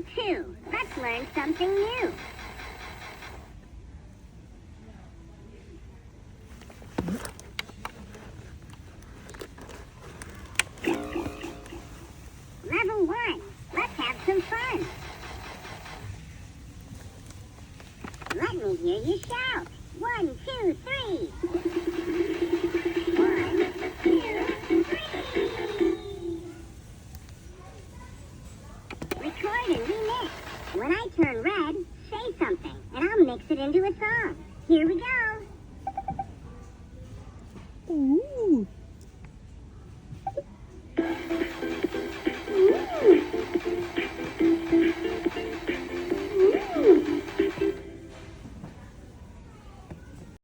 Level 2. Let's learn something new. Level 1. Let's have some fun. Let me hear you shout. 1, 2, 3. 1, 2, 3. Record and remix. When I turn red, say something, and I'll mix it into a song. Here we go.